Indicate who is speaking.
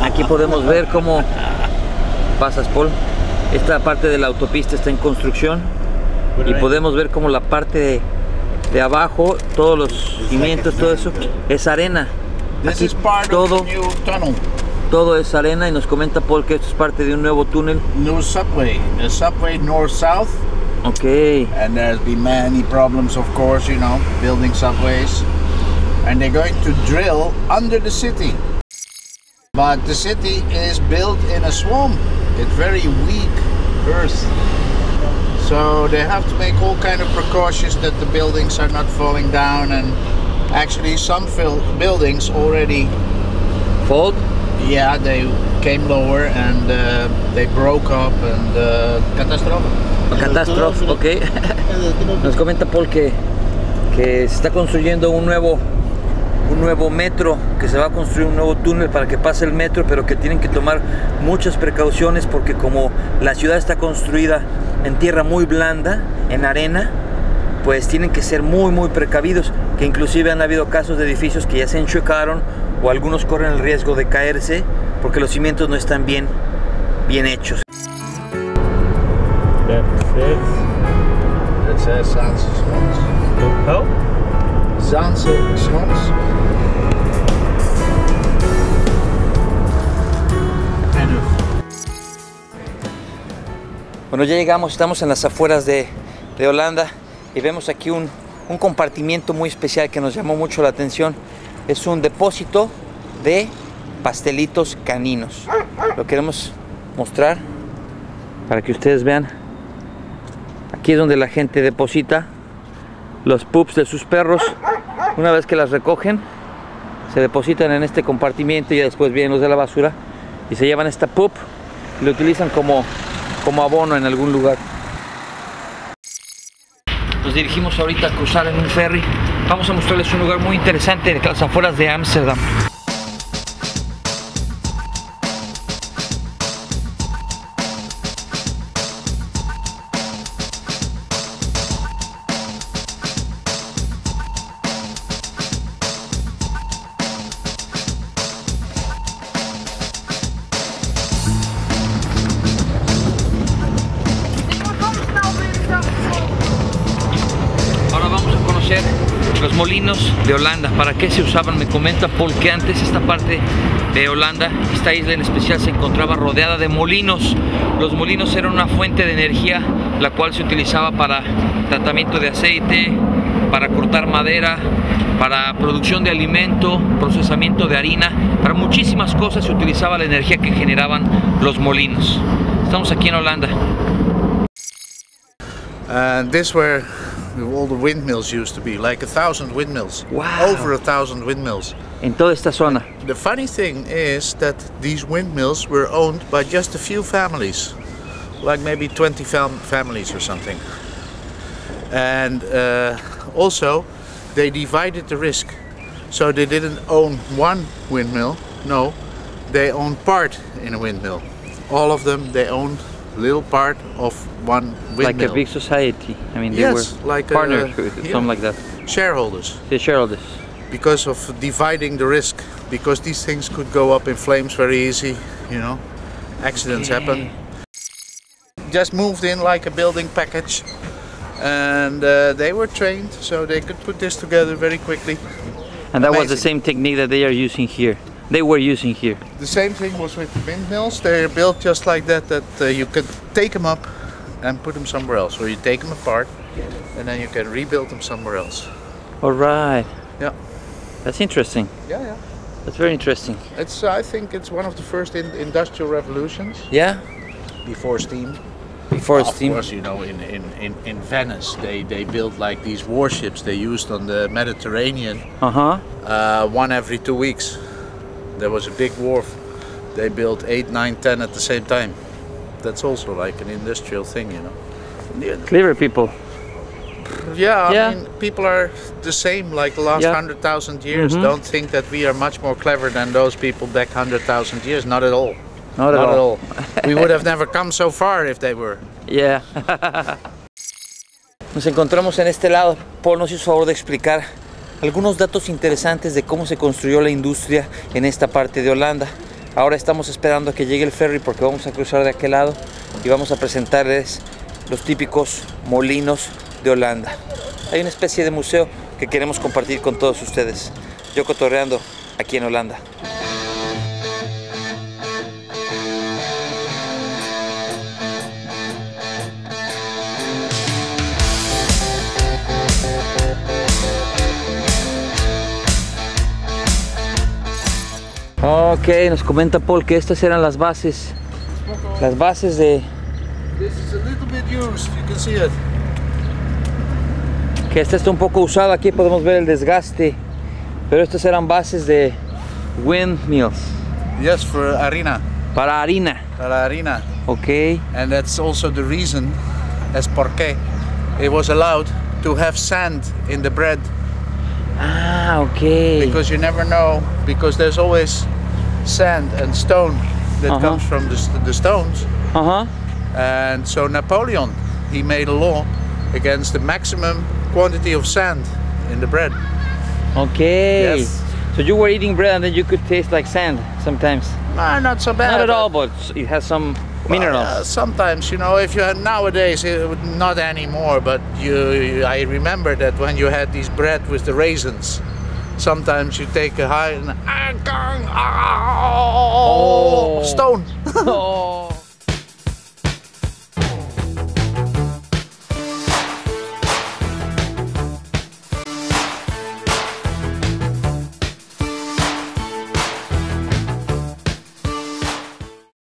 Speaker 1: Aquí podemos ver cómo pasas, Paul. Esta parte de la autopista está en construcción y podemos ver cómo la parte de abajo, todos los cimientos, todo eso es arena. Aquí todo es arena y nos comenta Paul que esto es parte de un nuevo túnel.
Speaker 2: New subway, a subway north-south.
Speaker 1: Okay.
Speaker 2: And there's been many problems, of course, you know, building subways. And they're going to drill under the city. But the city is built in a swamp. It's very weak earth. So they have to make all kind of precautions that the buildings are not falling down. And actually some buildings already
Speaker 1: fall.
Speaker 2: Yeah, they came lower and they broke up and
Speaker 1: catastrophe, ok. Nos comenta Paul que se está construyendo un nuevo metro, que se va a construir un nuevo túnel para que pase el metro, pero que tienen que tomar muchas precauciones porque como la ciudad está construida en tierra muy blanda, en arena, pues tienen que ser muy precavidos, que inclusive han habido casos de edificios que ya se enchuecaron o algunos corren el riesgo de caerse porque los cimientos no están bien hechos.
Speaker 2: That says Zaans Schans.
Speaker 1: How?
Speaker 2: Zaans Schans.
Speaker 1: Bueno, ya llegamos, estamos en las afueras de Holanda y vemos aquí un compartimiento muy especial que nos llamó mucho la atención. Es un depósito de pastelitos caninos. Lo queremos mostrar para que ustedes vean. Aquí es donde la gente deposita los pups de sus perros. Una vez que las recogen, se depositan en este compartimiento y después vienen los de la basura y se llevan esta pup y lo utilizan como abono en algún lugar. Nos dirigimos ahorita a cruzar en un ferry. Vamos a mostrarles un lugar muy interesante de las afueras de Ámsterdam. Los molinos de Holanda. ¿Para qué se usaban? Me comenta Paul que antes esta parte de Holanda, esta isla en especial, se encontraba rodeada de molinos. Los molinos eran una fuente de energía la cual se utilizaba para tratamiento de aceite, para cortar madera, para producción de alimento, procesamiento de harina, para muchísimas cosas se utilizaba la energía que generaban los molinos. Estamos aquí en Holanda.
Speaker 2: This where all the windmills used to be, like 1,000 windmills.
Speaker 1: Wow.
Speaker 2: Over 1,000 windmills.
Speaker 1: En toda esta zona.
Speaker 2: The funny thing is that these windmills were owned by just a few families, like maybe 20 families or something. And also they divided the risk. So they didn't own one windmill, no, they owned part in a windmill. All of them, they owned a little part of one windmill.
Speaker 1: Like a big society. I mean, they
Speaker 2: yes,
Speaker 1: were
Speaker 2: like
Speaker 1: partners with something like that.
Speaker 2: Shareholders.
Speaker 1: The shareholders.
Speaker 2: Because of dividing the risk, because these things could go up in flames very easy, you know, accidents happen. Just moved in like a building package, and they were trained, so they could put this together very quickly.
Speaker 1: And that was the same technique that they are using here. they were using here.
Speaker 2: The same thing was with the windmills. They're built just like that, you could take them up and put them somewhere else. Or you take them apart and then you can rebuild them somewhere else.
Speaker 1: All right.
Speaker 2: Yeah.
Speaker 1: That's interesting.
Speaker 2: Yeah, yeah.
Speaker 1: That's very interesting.
Speaker 2: It's, I think it's one of the first industrial revolutions.
Speaker 1: Yeah?
Speaker 2: Before steam.
Speaker 1: Before steam.
Speaker 2: Of course, you know, in Venice, they built like these warships they used on the Mediterranean. One every 2 weeks. There was a big wharf. They built 8, 9, 10 at the same time. That's also like an industrial thing, you know.
Speaker 1: Clever people.
Speaker 2: Yeah, I mean, people are the same like the last 100,000 years. Don't think that we are much more clever than those people back 100,000 years. Not at all.
Speaker 1: Not at all.
Speaker 2: We would have never come so far if they were.
Speaker 1: Yeah. Nos encontramos en este lado. Paul nos hizo favor de explicar algunos datos interesantes de cómo se construyó la industria en esta parte de Holanda. Ahora estamos esperando a que llegue el ferry porque vamos a cruzar de aquel lado y vamos a presentarles los típicos molinos de Holanda. Hay una especie de museo que queremos compartir con todos ustedes. Jokotorreando aquí en Holanda. Ok, nos comenta Paul que estas eran las bases de...
Speaker 2: This is a little bit used, you can see it.
Speaker 1: Que esta está un poco usada, aquí podemos ver el desgaste, pero estas eran bases de windmills.
Speaker 2: Yes, for harina.
Speaker 1: Para harina.
Speaker 2: Para harina.
Speaker 1: Ok.
Speaker 2: And that's also the reason, as porque it was allowed to have sand in the bread.
Speaker 1: Ah, ok.
Speaker 2: Because you never know, because there's always sand and stone that comes from the stones. And so Napoleon, he made a law against the maximum quantity of sand in the bread.
Speaker 1: Okay.
Speaker 2: Yes.
Speaker 1: So you were eating bread and then you could taste like sand sometimes.
Speaker 2: No, not so bad.
Speaker 1: Not at all, but it has some minerals.
Speaker 2: Sometimes, you know, if you had nowadays, not anymore, but I remember that when you had these bread with the raisins, sometimes you take a high and stone.
Speaker 1: Oh.